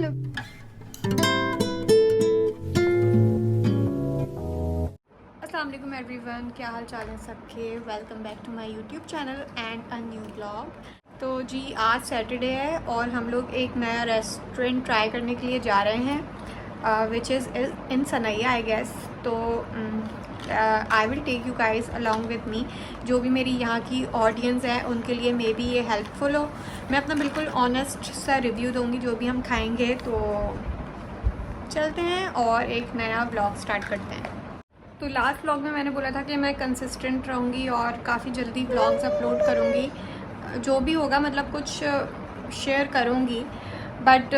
Hello. अस्सलाम वालेकुम everyone, क्या हाल चाल है सबके। Welcome back to my YouTube channel and a new blog. तो जी आज सैटरडे है और हम लोग एक नया रेस्टोरेंट ट्राई करने के लिए जा रहे हैं which is in Sanaiya I guess. तो I will take you guys along with me. जो भी मेरी यहाँ की ऑडियंस है उनके लिए मे बी ये हेल्पफुल हो। मैं अपना बिल्कुल ऑनेस्ट सा रिव्यू दूँगी जो भी हम खाएँगे। तो चलते हैं और एक नया ब्लॉग स्टार्ट करते हैं। तो लास्ट ब्लॉग में मैंने बोला था कि मैं कंसिस्टेंट रहूँगी और काफ़ी जल्दी ब्लॉग्स अपलोड करूँगी। जो भी होगा मतलब कुछ शेयर करूँगी। बट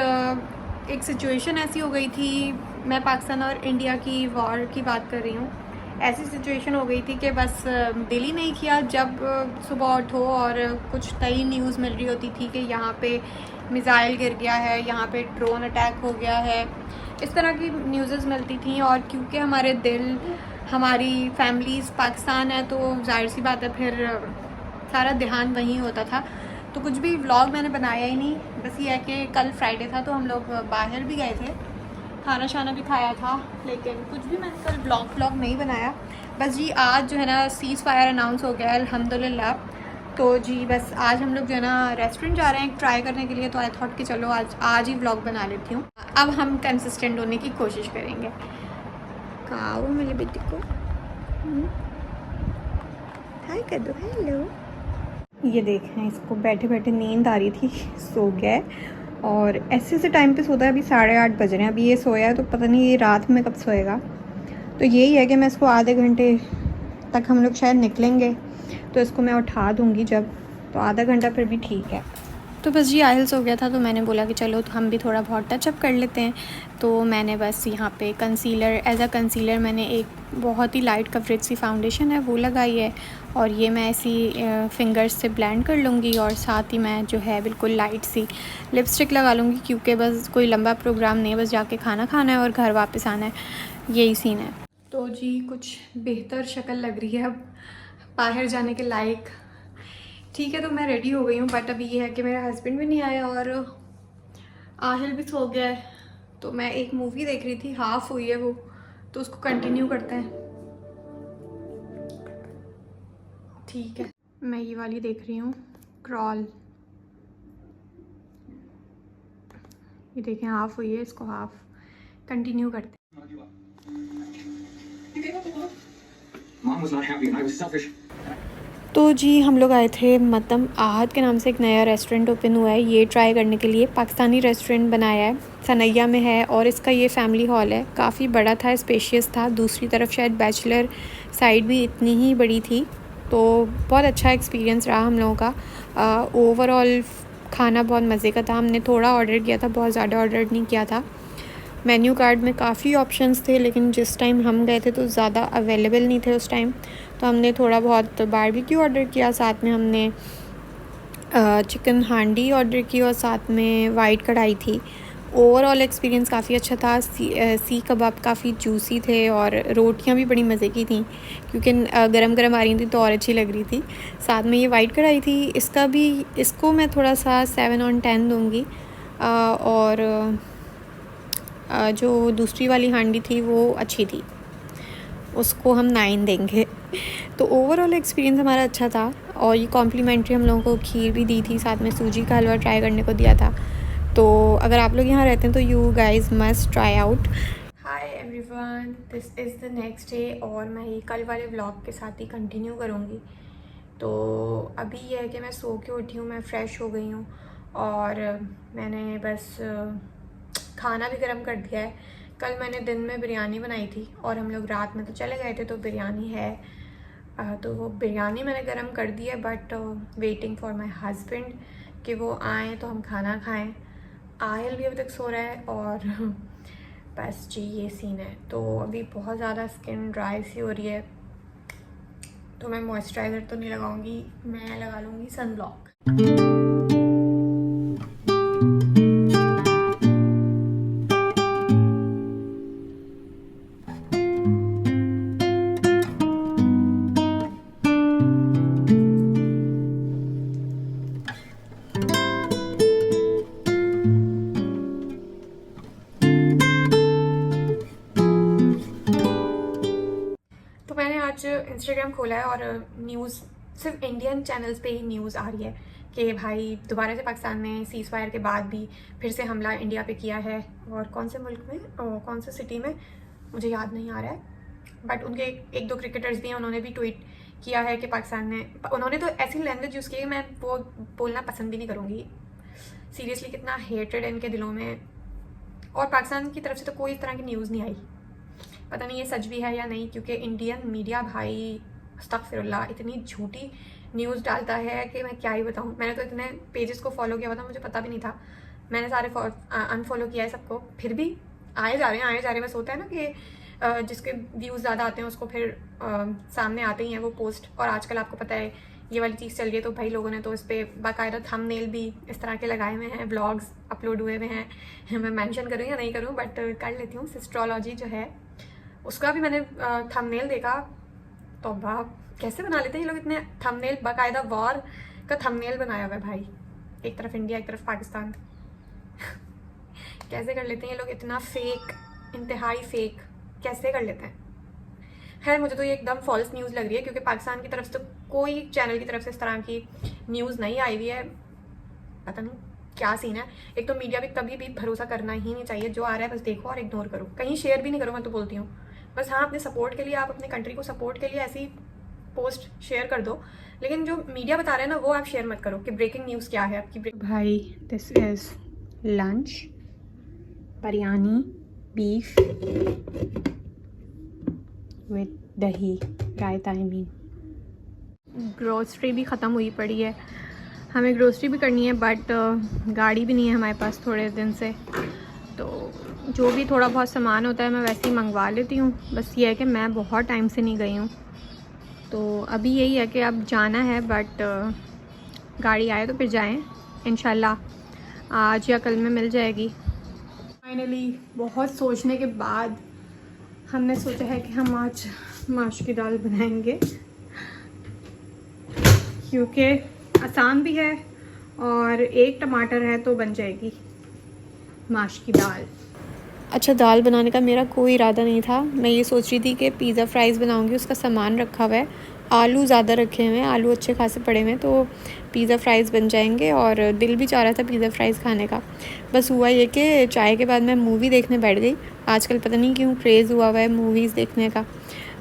एक सिचुएशन ऐसी हो गई थी, मैं पाकिस्तान और इंडिया की वॉर की बात कर रही हूँ। ऐसी सिचुएशन हो गई थी कि बस दिल ही नहीं किया। जब सुबह उठो और कुछ नई न्यूज़ मिल रही होती थी कि यहाँ पे मिसाइल गिर गया है, यहाँ पे ड्रोन अटैक हो गया है, इस तरह की न्यूज़ मिलती थी। और क्योंकि हमारे दिल, हमारी फैमिलीज़ पाकिस्तान है तो जाहिर सी बात है फिर सारा ध्यान वहीं होता था। तो कुछ भी व्लॉग मैंने बनाया ही नहीं। बस ये है कि कल फ्राइडे था तो हम लोग बाहर भी गए थे, खाना शाना भी खाया था, लेकिन कुछ भी मैंने कल व्लॉग नहीं बनाया। बस जी आज जो है ना सीज़ फायर अनाउंस हो गया है अल्हम्दुलिल्लाह। तो जी बस आज हम लोग जो है ना रेस्टोरेंट जा रहे हैं ट्राई करने के लिए। तो आई थॉट कि चलो आज ही व्लॉग बना लेती हूँ। अब हम कंसिस्टेंट होने की कोशिश करेंगे। खाओ मेरे बेटे को, हाय कर दो, हेलो। ये देखें, इसको बैठे बैठे नींद आ रही थी, सो गया है। और ऐसे टाइम पे सोता है। अभी 8:30 बज रहे हैं, अभी ये सोया है तो पता नहीं ये रात में कब सोएगा। तो यही है कि मैं इसको आधे घंटे तक, हम लोग शायद निकलेंगे तो इसको मैं उठा दूँगी जब, तो आधा घंटा फिर भी ठीक है। तो बस जी आइल्स हो गया था तो मैंने बोला कि चलो तो हम भी थोड़ा बहुत टचअप कर लेते हैं। तो मैंने बस यहाँ पे कंसीलर, एज अ कंसीलर मैंने एक बहुत ही लाइट कवरेज सी फाउंडेशन है वो लगाई है। और ये मैं ऐसी फिंगर्स से ब्लेंड कर लूँगी और साथ ही मैं जो है बिल्कुल लाइट सी लिपस्टिक लगा लूँगी, क्योंकि बस कोई लंबा प्रोग्राम नहीं है, बस जाके खाना खाना है और घर वापस आना है, यही सीन है। तो जी कुछ बेहतर शक्ल लग रही है अब, बाहर जाने के लायक। ठीक है, तो मैं रेडी हो गई हूँ। बट अभी ये है कि मेरा हस्बैंड भी नहीं आया और आहिल भी सो गया है। तो मैं एक मूवी देख रही थी, हाफ हुई है वो, तो उसको कंटिन्यू करते हैं। ठीक है, मैं ये वाली देख रही हूँ, क्रॉल। ये देखें हाफ हुई है, इसको हाफ कंटिन्यू करते हैं। Mom was not happy and I was selfish. तो जी हम लोग आए थे मतलब आहद के नाम से एक नया रेस्टोरेंट ओपन हुआ है, ये ट्राई करने के लिए। पाकिस्तानी रेस्टोरेंट बनाया है, सनैया में है और इसका ये फैमिली हॉल है। काफ़ी बड़ा था, स्पेशियस था। दूसरी तरफ शायद बैचलर साइड भी इतनी ही बड़ी थी। तो बहुत अच्छा एक्सपीरियंस रहा हम लोगों का। ओवरऑल खाना बहुत मज़े का था। हमने थोड़ा ऑर्डर किया था, बहुत ज़्यादा ऑर्डर नहीं किया था। मेन्यू कार्ड में काफ़ी ऑप्शंस थे, लेकिन जिस टाइम हम गए थे तो ज़्यादा अवेलेबल नहीं थे उस टाइम। तो हमने थोड़ा बहुत बारबेक्यू ऑर्डर किया, साथ में हमने चिकन हांडी ऑर्डर की और साथ में वाइट कढ़ाई थी। ओवरऑल एक्सपीरियंस काफ़ी अच्छा था। सी कबाब काफ़ी जूसी थे और रोटियां भी बड़ी मज़े की थी, क्योंकि गरम गरम आ रही थी तो और अच्छी लग रही थी। साथ में ये वाइट कढ़ाई थी, इसको मैं थोड़ा सा 7/10 दूँगी। और जो दूसरी वाली हांडी थी वो अच्छी थी, उसको हम 9 देंगे। तो ओवरऑल एक्सपीरियंस हमारा अच्छा था। और ये कॉम्प्लीमेंट्री हम लोगों को खीर भी दी थी, साथ में सूजी का हलवा ट्राई करने को दिया था। तो अगर आप लोग यहाँ रहते हैं तो you guys must try out. Hi everyone, this is the next day और मैं ये कल वाले व्लॉग के साथ ही कंटिन्यू करूँगी। तो अभी ये है कि मैं सो के उठी हूँ, मैं फ़्रेश हो गई हूँ और मैंने बस खाना भी गर्म कर दिया है। कल मैंने दिन में बिरयानी बनाई थी और हम लोग रात में तो चले गए थे, तो बिरयानी है। तो वो बिरयानी मैंने गर्म कर दी है, but waiting for my husband कि वो आएँ तो हम खाना खाएं। आयल भी अभी तक सो रहा है और बस जी ये सीन है। तो अभी बहुत ज़्यादा स्किन ड्राई सी हो रही है, तो मैं मॉइस्चराइज़र तो नहीं लगाऊंगी, मैं लगा लूँगी सन ब्लॉक। इंस्टाग्राम खोला है और न्यूज़ सिर्फ इंडियन चैनल्स पे ही न्यूज़ आ रही है कि भाई दोबारा से पाकिस्तान ने सीज़ फायर के बाद भी फिर से हमला इंडिया पे किया है। और कौन से मुल्क में, कौन से सिटी में, मुझे याद नहीं आ रहा है, बट उनके एक दो क्रिकेटर्स भी हैं, उन्होंने भी ट्वीट किया है कि पाकिस्तान ने, उन्होंने तो ऐसी लैंग्वेज यूज़ की है मैं वो बोलना पसंद भी नहीं करूँगी। सीरियसली कितना हेटेड है इनके दिलों में। और पाकिस्तान की तरफ से तो कोई इस तरह की न्यूज़ नहीं आई। पता नहीं ये सच भी है या नहीं, क्योंकि इंडियन मीडिया भाई अस्तगफिरुल्लाह इतनी झूठी न्यूज़ डालता है कि मैं क्या ही बताऊँ। मैंने तो इतने पेजेस को फॉलो किया हुआ था, मुझे पता भी नहीं था। मैंने सारे अनफॉलो किया है सबको, फिर भी आए जा रहे हैं। बस होता है ना कि जिसके व्यूज़ ज़्यादा आते हैं उसको फिर सामने आते ही हैं वो पोस्ट। और आजकल आपको पता है ये वाली चीज़ चल रही है, तो भाई लोगों ने तो इस पर बाकायदा थंबनेल भी इस तरह के लगाए हुए हैं, ब्लॉग्स अपलोड हुए हुए हैं। मैं मेंशन करूँ या नहीं करूँ, बट कर लेती हूँ। सिस्ट्रोलॉजी जो है उसका भी मैंने थंबनेल देखा, तो वाह कैसे बना लेते हैं ये लोग इतने थंबनेल। बाकायदा वॉर का थंबनेल बनाया हुआ है भाई, एक तरफ इंडिया एक तरफ पाकिस्तान। कैसे कर लेते हैं ये लोग इतना फेक, इंतहाई फेक, कैसे कर लेते हैं। खैर मुझे तो ये एकदम फॉल्स न्यूज़ लग रही है, क्योंकि पाकिस्तान की तरफ से तो कोई चैनल की तरफ से इस तरह की न्यूज़ नहीं आई हुई है। पता नहीं क्या सीन है। एक तो मीडिया पे कभी भी भरोसा करना ही नहीं चाहिए, जो आ रहा है बस देखो और इग्नोर करो, कहीं शेयर भी नहीं करो। मैं तो बोलती हूँ बस हाँ अपने सपोर्ट के लिए, आप अपने कंट्री को सपोर्ट के लिए ऐसी पोस्ट शेयर कर दो, लेकिन जो मीडिया बता रहे हैं ना वो आप शेयर मत करो कि ब्रेकिंग न्यूज़ क्या है आपकी। भाई this is lunch, biryani, beef with दही, रायता। आई मीन ग्रोसरी भी ख़त्म हुई पड़ी है, हमें ग्रोसरी भी करनी है, बट गाड़ी भी नहीं है हमारे पास थोड़े दिन से। तो जो भी थोड़ा बहुत सामान होता है मैं वैसे ही मंगवा लेती हूँ। बस ये है कि मैं बहुत टाइम से नहीं गई हूँ, तो अभी यही है कि अब जाना है, बट गाड़ी आए तो फिर जाएं इंशाल्लाह। आज या कल में मिल जाएगी। फाइनली बहुत सोचने के बाद हमने सोचा है कि हम आज माश की दाल बनाएंगे, क्योंकि आसान भी है और एक टमाटर है तो बन जाएगी माश की दाल। अच्छा, दाल बनाने का मेरा कोई इरादा नहीं था। मैं ये सोच रही थी कि पिज़्ज़ा फ्राइज़ बनाऊंगी, उसका सामान रखा हुआ है, आलू ज़्यादा रखे हुए हैं, आलू अच्छे खासे पड़े हुए हैं, तो पिज़्ज़ा फ्राइज़ बन जाएंगे। और दिल भी चाह रहा था पिज़्ज़ा फ्राइज़ खाने का। बस हुआ ये कि चाय के बाद मैं मूवी देखने बैठ गई। आजकल पता नहीं क्यों क्रेज़ हुआ है मूवीज़ देखने का,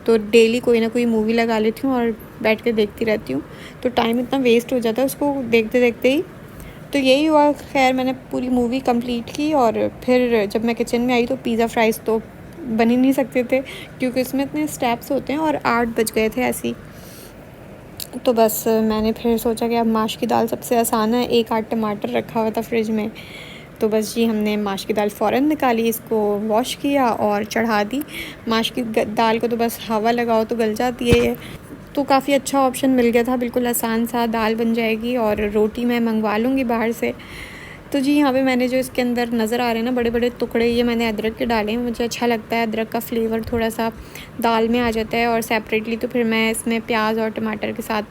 तो डेली कोई ना कोई मूवी लगा लेती हूँ और बैठ के देखती रहती हूँ। तो टाइम इतना वेस्ट हो जाता है उसको देखते देखते ही। तो यही हुआ। खैर मैंने पूरी मूवी कंप्लीट की, और फिर जब मैं किचन में आई तो पिज़्ज़ा फ्राइज़ तो बन ही नहीं सकते थे, क्योंकि इसमें इतने स्टेप्स होते हैं, और 8 बज गए थे ऐसे ही। तो बस मैंने फिर सोचा कि अब माश की दाल सबसे आसान है। 1-8 टमाटर रखा हुआ था फ्रिज में, तो बस जी हमने माश की दाल फ़ौरन निकाली, इसको वॉश किया और चढ़ा दी। माश की दाल को तो बस हवा लगाओ तो गल जाती है ये। तो काफ़ी अच्छा ऑप्शन मिल गया था, बिल्कुल आसान सा दाल बन जाएगी। और रोटी मैं मंगवा लूँगी बाहर से। तो जी यहाँ पे मैंने जो इसके अंदर नज़र आ रहे हैं ना बड़े बड़े टुकड़े, ये मैंने अदरक के डाले हैं। मुझे अच्छा लगता है, अदरक का फ्लेवर थोड़ा सा दाल में आ जाता है। और सेपरेटली तो फिर मैं इसमें प्याज और टमाटर के साथ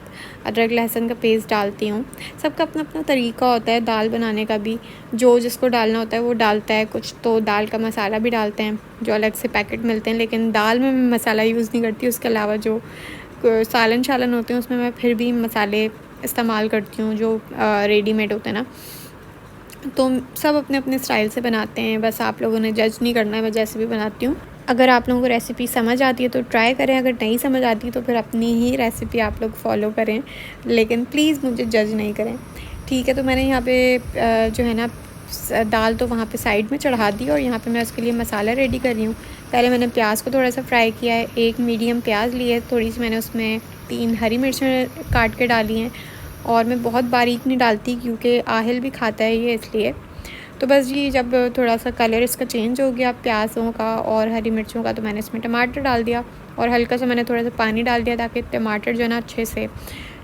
अदरक लहसुन का पेस्ट डालती हूँ। सबका अपना अपना तरीका होता है दाल बनाने का भी, जो जिसको डालना होता है वो डालता है। कुछ तो दाल का मसाला भी डालते हैं जो अलग से पैकेट मिलते हैं, लेकिन दाल में मैं मसाला यूज़ नहीं करती। उसके अलावा जो सालन शालन होते हैं उसमें मैं फिर भी मसाले इस्तेमाल करती हूँ जो रेडीमेड होते हैं ना। तो सब अपने अपने स्टाइल से बनाते हैं, बस आप लोगों ने जज नहीं करना है, मैं जैसे भी बनाती हूँ। अगर आप लोगों को रेसिपी समझ आती है तो ट्राई करें, अगर नहीं समझ आती तो फिर अपनी ही रेसिपी आप लोग फॉलो करें, लेकिन प्लीज़ मुझे जज नहीं करें, ठीक है। तो मैंने यहाँ पे जो है ना दाल तो वहाँ पे साइड में चढ़ा दी, और यहाँ पे मैं उसके लिए मसाला रेडी कर रही हूँ। पहले मैंने प्याज को थोड़ा सा फ्राई किया है, 1 मीडियम प्याज ली है, थोड़ी सी मैंने उसमें 3 हरी मिर्चें काट के डाली हैं। और मैं बहुत बारीक नहीं डालती क्योंकि आहिल भी खाता है ये, इसलिए। तो बस जी जब थोड़ा सा कलर इसका चेंज हो गया प्याज़ों का और हरी मिर्चों का, तो मैंने इसमें टमाटर डाल दिया, और हल्का सा मैंने थोड़ा सा पानी डाल दिया ताकि टमाटर जो है ना अच्छे से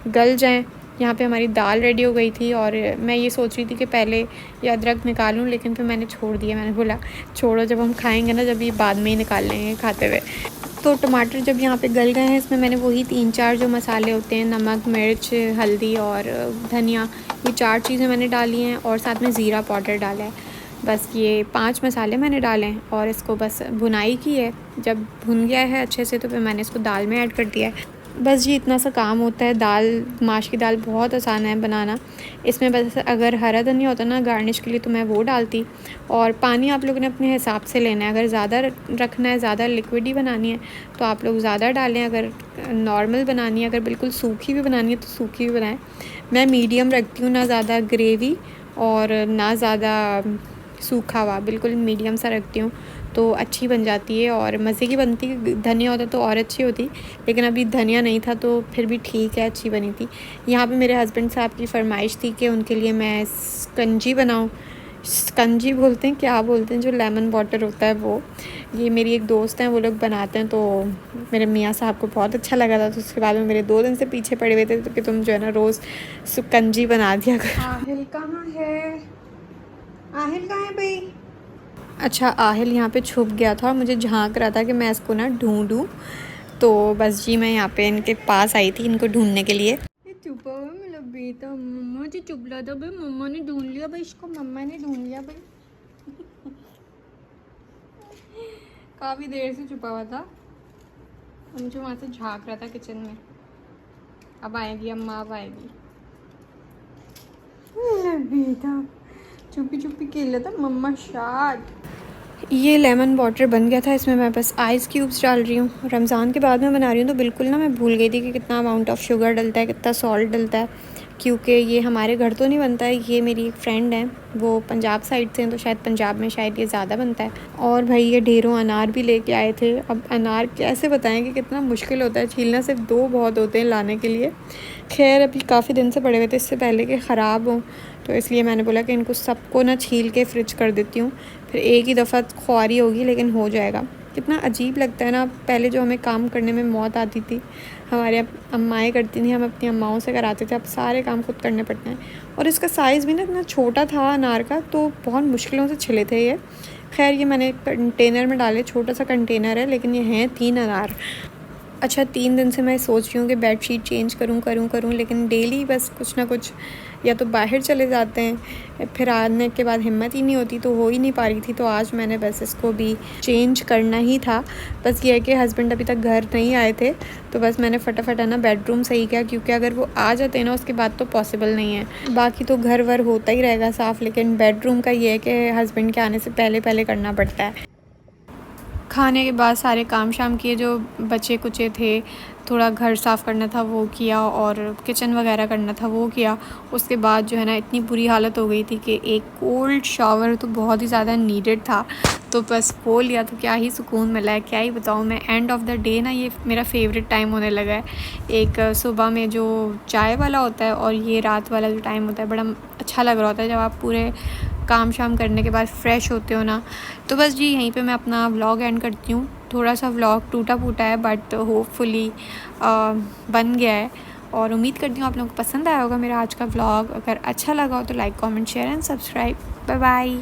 गल जाएं। यहाँ पे हमारी दाल रेडी हो गई थी, और मैं ये सोच रही थी कि पहले ये अदरक निकालूं, लेकिन फिर मैंने छोड़ दिया। मैंने बोला छोड़ो, जब हम खाएंगे ना, जब ये बाद में ही निकाल लेंगे खाते हुए। तो टमाटर जब यहाँ पे गल गए हैं, इसमें मैंने वही 3-4 जो मसाले होते हैं, नमक, मिर्च, हल्दी और धनिया, ये 4 चीज़ें मैंने डाली हैं, और साथ में ज़ीरा पाउडर डाला है। बस ये 5 मसाले मैंने डाले हैं, और इसको बस भुनाई की है। जब भुन गया है अच्छे से तो फिर मैंने इसको दाल में ऐड कर दिया है। बस जी इतना सा काम होता है। दाल, माश की दाल बहुत आसान है बनाना। इसमें बस अगर हरा धनिया होता ना गार्निश के लिए तो मैं वो डालती। और पानी आप लोगों ने अपने हिसाब से लेना है। अगर ज़्यादा रखना है, ज़्यादा लिक्विड ही बनानी है तो आप लोग ज़्यादा डालें। अगर नॉर्मल बनानी है, अगर बिल्कुल सूखी भी बनानी है तो सूखी भी बनाएं। मैं मीडियम रखती हूँ, ना ज़्यादा ग्रेवी और ना ज़्यादा सूखा हुआ, बिल्कुल मीडियम सा रखती हूँ तो अच्छी बन जाती है और मज़े की बनती है। धनिया होता तो और अच्छी होती, लेकिन अभी धनिया नहीं था तो फिर भी ठीक है, अच्छी बनी थी। यहाँ पे मेरे हस्बैंड साहब की फ़रमाइश थी कि उनके लिए मैं स्कंजी बनाऊँ। स्कंजी बोलते हैं, क्या बोलते हैं, जो लेमन वाटर होता है वो। ये मेरी एक दोस्त हैं, वो लोग बनाते हैं, तो मेरे मियाँ साहब को बहुत अच्छा लगा था। तो उसके बाद में मेरे 2 दिन से पीछे पड़े हुए थे तो कि तुम जो है ना रोज़ स्कंजी बना दिया करो। आहिल कहाँ है? आहिल कहाँ है भाई? अच्छा, आहिल यहाँ पे छुप गया था और मुझे झांक रहा था कि मैं इसको ना ढूंढूं। तो बस जी मैं यहाँ पे इनके पास आई थी इनको ढूंढने के लिए। चुप हो मेरा बेटा, मम्मा जी चुप रहा था भाई। मम्मा ने ढूंढ लिया भाई इसको, मम्मा ने ढूंढ लिया भाई। काफ़ी देर से छुपा हुआ था, मुझे वहाँ से झांक रहा था किचन में। अब आएगी अम्मा, अब आएगी। बेटा चुपी चुपी खेल रहा था मम्मा शाट। ये लेमन वाटर बन गया था, इसमें मैं बस आइस क्यूब्स डाल रही हूँ। रमज़ान के बाद में बना रही हूँ तो बिल्कुल ना मैं भूल गई थी कि कितना अमाउंट ऑफ शुगर डलता है, कितना सॉल्ट डलता है, क्योंकि ये हमारे घर तो नहीं बनता है। ये मेरी एक फ्रेंड है, वो पंजाब साइड से हैं, तो शायद पंजाब में शायद ये ज़्यादा बनता है। और भाई ये ढेरों अनार भी लेके आए थे। अब अनार कैसे बताएं कि कितना मुश्किल होता है छीलना, सिर्फ 2 बहुत होते हैं लाने के लिए। खैर अभी काफ़ी दिन से पड़े हुए थे, इससे पहले कि ख़राब हों, तो इसलिए मैंने बोला कि इनको सबको ना छील के फ्रिज कर देती हूँ, फिर एक ही दफ़ा ख्वारी होगी लेकिन हो जाएगा। कितना अजीब लगता है ना, पहले जो हमें काम करने में मौत आती थी, हमारे अम्माएँ करती थी, हम अपनी अम्माओं से कराते थे, अब सारे काम खुद करने पड़ते हैं। और इसका साइज़ भी ना इतना छोटा था अनार का, तो बहुत मुश्किलों से छिले थे ये। खैर ये मैंने कंटेनर में डाले, छोटा सा कंटेनर है लेकिन ये हैं 3 अनार। अच्छा 3 दिन से मैं सोच रही हूँ कि बेडशीट चेंज करूँ, लेकिन डेली बस कुछ ना कुछ या तो बाहर चले जाते हैं, फिर आने के बाद हिम्मत ही नहीं होती, तो हो ही नहीं पा रही थी। तो आज मैंने बस इसको भी चेंज करना ही था। बस ये है कि हस्बैंड अभी तक घर नहीं आए थे, तो बस मैंने फटाफट है ना बेडरूम सही किया, क्योंकि अगर वो आ जाते हैं ना उसके बाद तो पॉसिबल नहीं है। बाकी तो घर वर होता ही रहेगा साफ़, लेकिन बेडरूम का ये है कि हस्बैंड के आने से पहले पहले करना पड़ता है। खाने के बाद सारे काम शाम किए, जो बचे कुचे थे, थोड़ा घर साफ़ करना था वो किया और किचन वगैरह करना था वो किया। उसके बाद जो है ना इतनी बुरी हालत हो गई थी कि एक कोल्ड शावर तो बहुत ही ज़्यादा नीडेड था, तो बस वो लिया तो क्या ही सुकून मिला है, क्या ही बताऊँ मैं। एंड ऑफ द डे ना ये मेरा फेवरेट टाइम होने लगा है। एक सुबह में जो चाय वाला होता है और ये रात वाला जो टाइम होता है, बड़ा अच्छा लग रहा होता है जब आप पूरे काम शाम करने के बाद फ़्रेश होते हो ना। तो बस जी यहीं पे मैं अपना व्लॉग एंड करती हूँ। थोड़ा सा व्लॉग टूटा फूटा है बट होपफुली बन गया है, और उम्मीद करती हूँ आप लोगों को पसंद आया होगा मेरा आज का व्लॉग। अगर अच्छा लगा हो तो like comment share and subscribe. Bye bye.